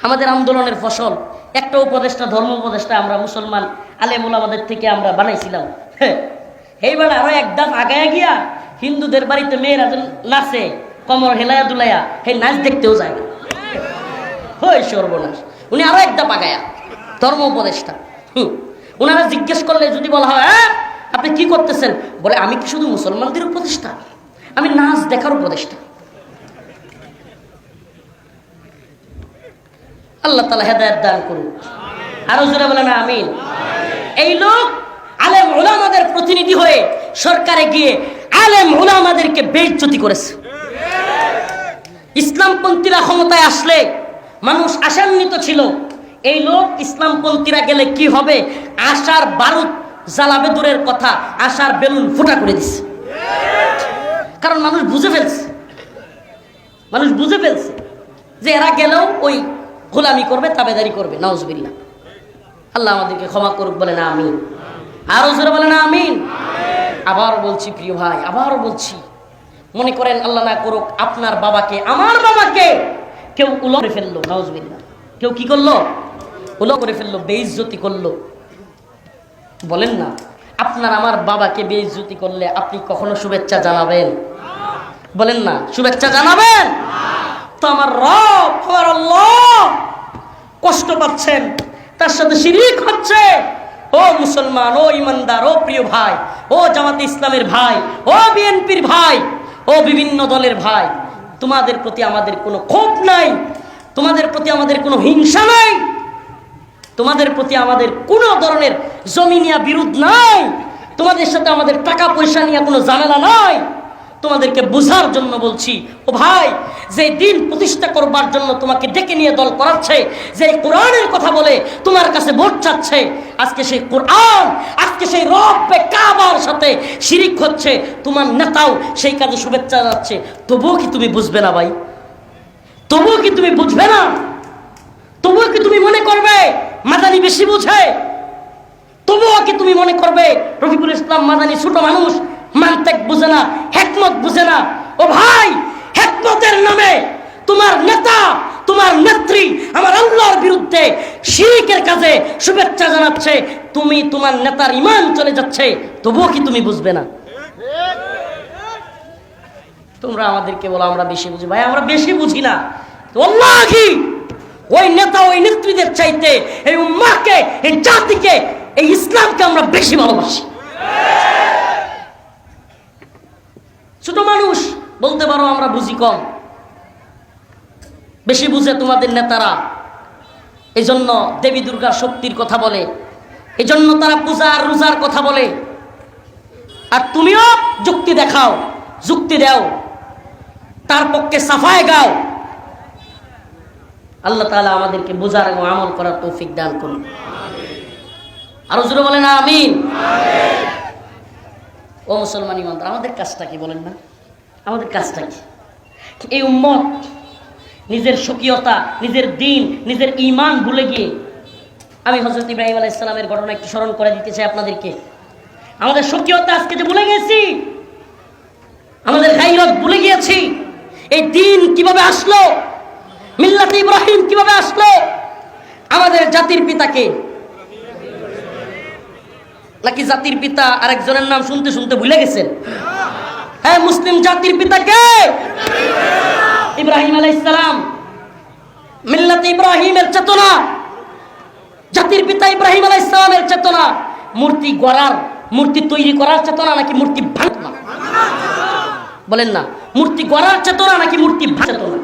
আমাদের আন্দোলনের ফসল। একটা উপদেষ্টা, ধর্ম উপদেষ্টা আমরা মুসলমান আলেম ওলামাদের থেকে আমরা বানাইছিলাম। এইবার আরো একদম আগায় গিয়া হিন্দুদের বাড়িতে মেয়েরা নাচে, কমর হেলায়া দুলাইয়া, সেই নাচ দেখতেও যায় না। হয় সর্বনাশ। উনি আরো একদম আগায়া ধর্ম উপদেষ্টা। ওনারা জিজ্ঞেস করলে যদি বলা হয়, হ্যাঁ আপনি কি করতেছেন, বলে আমি কি শুধু মুসলমানদের উপদেষ্টা, আমি নাচ দেখার উপদেষ্টা। আল্লাহ তাআলা হেদায়েত দান করুন। আরো জোরে বলেন আমিন। এই লোক আলেম ওলামাদের প্রতিনিধি হয়ে সরকারে গিয়ে আলেম ওলামাদেরকে বেইজ্জতি করেছে। ইসলামপন্থীরা ক্ষমতায় আসলে মানুষ আশান্বিত ছিল। এই লোক ইসলামপন্থীরা গেলে কি হবে, আশার বারুদ জ্বালাবে দূরের কথা, আশার বেলুন ফুটা করে দিছে। কারণ মানুষ বুঝে ফেলছে, মানুষ বুঝে ফেলছে যে এরা গেলেও ওই গোলামি করবে, তাবেদারি করবে। নাউজুবিল্লাহ। আল্লাহ আমাদেরকে ক্ষমা করুক, বলে না আমিন। আরো জোরে বলে না আমিন। আবার বলছি প্রিয় ভাই, আবারও বলছি, মনে করেন আল্লাহ না করুক আপনার বাবাকে, আমার বাবাকে কেউ উলঙ্গ করে ফেললো, নাউজুবিল্লাহ, কেউ কি করলো, উলঙ্গ করে ফেললো, বেইজ্জতি করলো। বলেন না, আপনার আমার বাবাকে বেইজ্জতি করলে আপনি কখনো শুভেচ্ছা জানাবেন? বলেন না, শুভেচ্ছা জানাবেন? তো আমার রব, আমার আল্লাহ কষ্ট পাচ্ছেন, তার সাথে শিরিক হচ্ছে। ও মুসলমান, ও ইমানদার, ও প্রিয় ভাই, ও জামাতে ইসলামের ভাই, ও বিএনপির ভাই, ও বিভিন্ন দলের ভাই, তোমাদের প্রতি আমাদের কোনো ক্ষোভ নাই, তোমাদের প্রতি আমাদের কোনো হিংসা নাই, তোমাদের প্রতি আমাদের কোনো ধরনের জমিনিয়া বিরোধ নাই, তোমাদের সাথে আমাদের টাকা পয়সা নিয়ে কোনো ঝামেলা নাই। তোমাদেরকে বোঝার জন্য বলছি, ও ভাই, যে দিন প্রতিষ্ঠা করবার জন্য তোমাকে ডেকে নিয়ে দল করাচ্ছে, যে কোরআনের কথা বলে তোমার কাছে ভোট চাচ্ছে, আজকে সেই কোরআন, আজকে সেই রব্বে কাবার সাথে শিরিক হচ্ছে, তোমার নেতাও সেই কাজে শুভেচ্ছা যাচ্ছে, তবুও কি তুমি বুঝবে না ভাই? তবুও কি তুমি বুঝবে না? তবুও কি তুমি মনে করবে মাদানি বেশি বুঝে? তবুও কি তুমি মনে করবে রফিকুল ইসলাম মাদানি ছোট মানুষ, মানতেক বুঝে না, হিকমত বুঝে না? ও ভাই, হিকমতের নামে তোমার নেতা, তোমার নেত্রী আমার আল্লাহর বিরুদ্ধে শিরকের কাজে শুভেচ্ছা জানাচ্ছে, তুমি তোমার নেতার ঈমান চলে যাচ্ছে, তবুও কি তুমি বুঝবে না? তোমরা আমাদেরকে বলো আমরা বেশি বুঝি। ভাই, আমরা বেশি বুঝি না। আল্লাহি ওই নেতা, ওই নেত্রীদের চাইতে এই উম্মাহকে, এই জাতিকে, এই ইসলামকে আমরা বেশি ভালোবাসি। ছোট মানুষ বলতে পারো আমরা বুঝি কম, বেশি বুঝে তোমাদের নেতারা। এই জন্য দেবী দুর্গার শক্তির কথা বলে, এই জন্য তারা পূজা আর রোজার কথা বলে, আর তুমিও যুক্তি দেখাও, যুক্তি দাও, তার পক্ষে সাফায় গাও। আল্লাহ তাআলা আমাদেরকে বোঝার এবং আমল করার তৌফিক দান করুন। আরো জোরে বলেন আমিন। ও মুসলমান ইমানদার, আমাদের কাজটা কি বলেন না? আমাদের কাজটা কি? এই উম্মত নিজের স্বকীয়তা, নিজের দিন, নিজের ঈমান ভুলে গিয়ে, আমি হযরত ইব্রাহিম আলাইহিস সালামের ঘটনা একটু স্মরণ করে দিতে চাই আপনাদেরকে। আমাদের স্বকীয়তা আজকে যে ভুলে গেছি, আমাদের গায়রত ভুলে গিয়েছি। এই দিন কিভাবে আসলো, মিল্লাতে ইব্রাহিম কিভাবে আসলো? আমাদের জাতির পিতাকে, নাকি জাতির পিতা আরেকজনের নাম শুনতে শুনতে ভুলে গেছেন? হ্যাঁ, মুসলিম জাতির পিতাকে ইব্রাহিম আলাইহিস সালাম। মিল্লাতে ইব্রাহিমের চেতনা, জাতির পিতা ইব্রাহিম আলাইহিস সালামের চেতনা, মূর্তি গড়ার, মূর্তি তৈরি করার চেতনা নাকি মূর্তি ভাঙা? বলেন না, মূর্তি গড়ার চেতনা নাকি মূর্তি ভাঙার চেতনা?